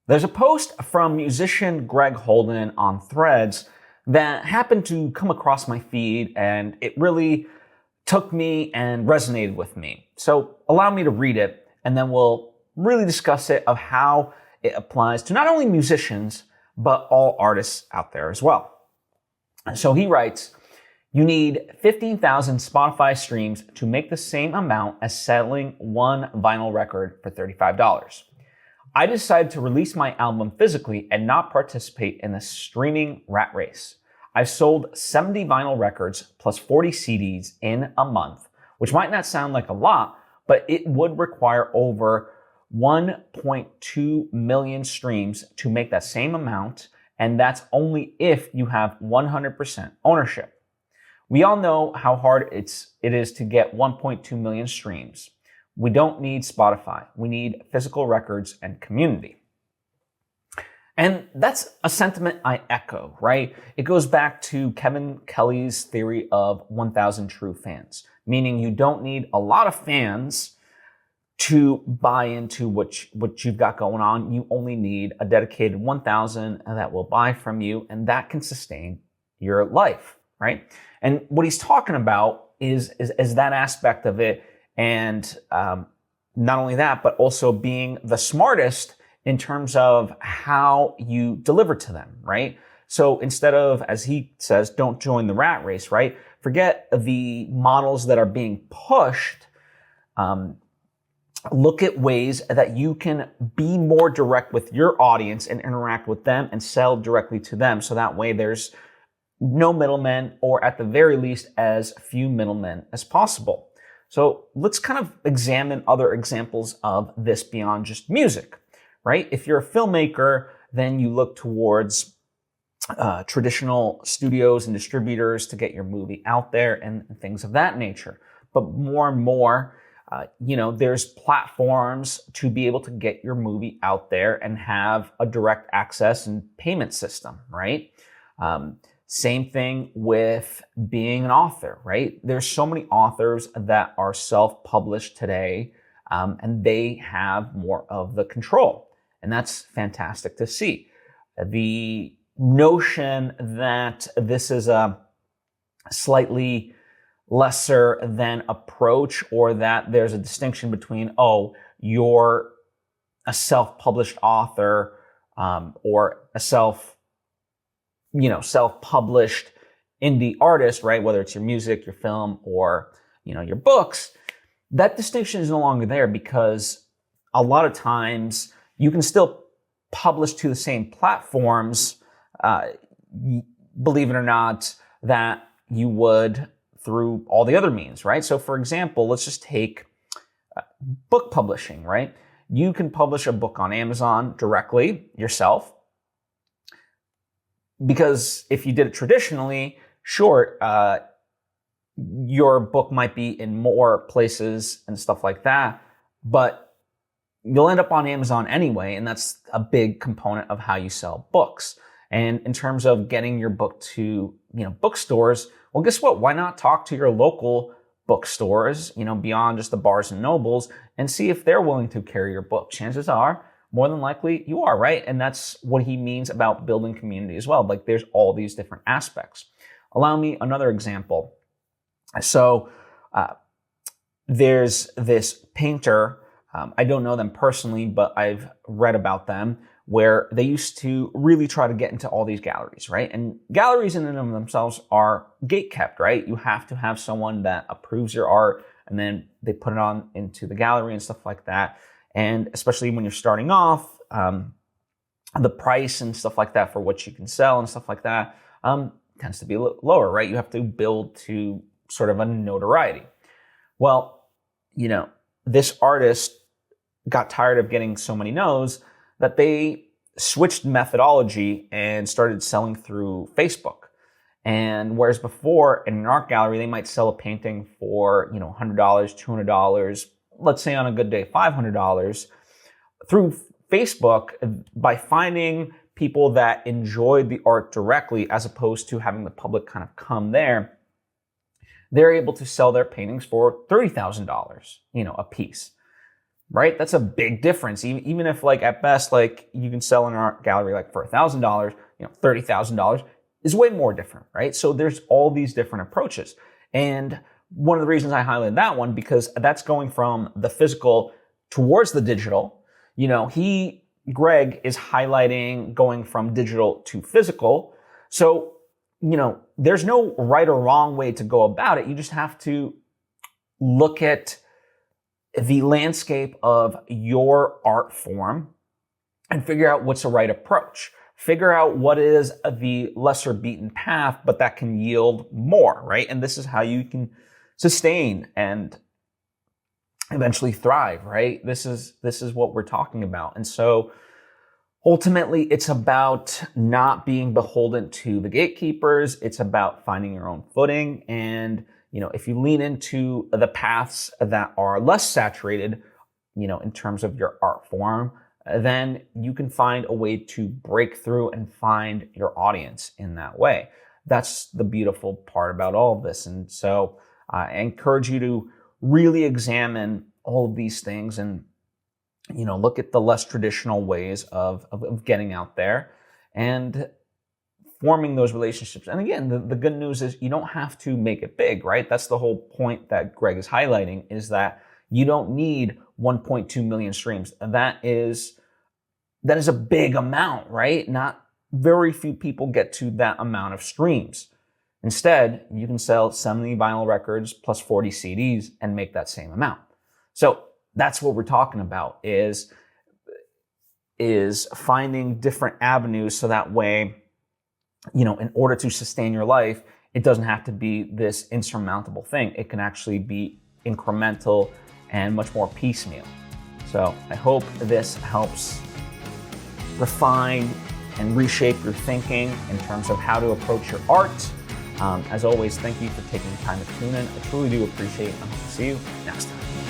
There's a post from musician Greg Holden on Threads that happened to come across my feed, and it really took me and resonated with me. So allow me to read it, and then we'll really discuss it of how it applies to not only musicians, but all artists out there as well. So he writes, you need 15,000 Spotify streams to make the same amount as selling one vinyl record for $35. I decided to release my album physically and not participate in the streaming rat race. I've sold 70 vinyl records plus 40 CDs in a month, which might not sound like a lot, but it would require over 1.2 million streams to make that same amount, and that's only if you have 100% ownership. We all know how hard it is to get 1.2 million streams. We don't need Spotify. We need physical records and community. And that's a sentiment I echo, right? It goes back to Kevin Kelly's theory of 1,000 true fans, meaning you don't need a lot of fans to buy into what you've got going on. You only need a dedicated 1,000 that will buy from you, and that can sustain your life, right? And what he's talking about is that aspect of it. And not only that, but also being the smartest in terms of how you deliver to them, right? So instead of, as he says, don't join the rat race, right? Forget the models that are being pushed. Look at ways that you can be more direct with your audience and interact with them and sell directly to them. So that way there's no middlemen, or at the very least, as few middlemen as possible. So let's kind of examine other examples of this beyond just music, right? If you're a filmmaker, then you look towards traditional studios and distributors to get your movie out there and things of that nature. But more and more, there's platforms to be able to get your movie out there and have a direct access and payment system, right? Same thing with being an author, right? There's so many authors that are self-published today, and they have more of the control. And that's fantastic to see. The notion that this is a slightly lesser than approach, or that there's a distinction between, you're a self-published author, or a self-published indie artist, right? Whether it's your music, your film, or, your books, that distinction is no longer there, because a lot of times you can still publish to the same platforms, believe it or not, that you would through all the other means, right? So for example, let's just take book publishing, right? You can publish a book on Amazon directly yourself, because if you did it traditionally, sure, your book might be in more places and stuff like that, but you'll end up on Amazon anyway, and that's a big component of how you sell books. And in terms of getting your book to, bookstores, well, guess what? Why not talk to your local bookstores, beyond just the Barnes and Nobles, and see if they're willing to carry your book. Chances are, more than likely, you are, right? And that's what he means about building community as well. Like, there's all these different aspects. Allow me another example. So there's this painter. I don't know them personally, but I've read about them, where they used to really try to get into all these galleries, right? And galleries in and of themselves are gatekept, right? You have to have someone that approves your art, and then they put it on into the gallery and stuff like that. And especially when you're starting off, the price and stuff like that for what you can sell and stuff like that tends to be lower, right? You have to build to sort of a notoriety. Well, this artist got tired of getting so many no's that they switched methodology and started selling through Facebook. And whereas before in an art gallery, they might sell a painting for, $100, $200, let's say on a good day, $500, through Facebook, by finding people that enjoyed the art directly, as opposed to having the public kind of come there, they're able to sell their paintings for $30,000, a piece. right? That's a big difference. Even if like at best, like you can sell an art gallery like for $1,000, $30,000 is way more different, right? So there's all these different approaches. And one of the reasons I highlighted that one, because that's going from the physical towards the digital. Greg is highlighting going from digital to physical. So, there's no right or wrong way to go about it. You just have to look at the landscape of your art form and figure out what's the right approach. Figure out what is the lesser beaten path, but that can yield more, right? And this is how you can sustain and eventually thrive, right? This is what we're talking about. And so ultimately it's about not being beholden to the gatekeepers. It's about finding your own footing. And, if you lean into the paths that are less saturated, in terms of your art form, then you can find a way to break through and find your audience in that way. That's the beautiful part about all of this. And so I encourage you to really examine all of these things and, look at the less traditional ways of getting out there and forming those relationships. And again, the good news is you don't have to make it big, right? That's the whole point that Greg is highlighting, is that you don't need 1.2 million streams. That is a big amount, right? Not very few people get to that amount of streams. Instead, you can sell 70 vinyl records plus 40 CDs and make that same amount. So that's what we're talking about, is finding different avenues so that way, in order to sustain your life, it doesn't have to be this insurmountable thing. It can actually be incremental and much more piecemeal. So I hope this helps refine and reshape your thinking in terms of how to approach your art. As always, thank you for taking the time to tune in. I truly do appreciate it. I hope to see you next time.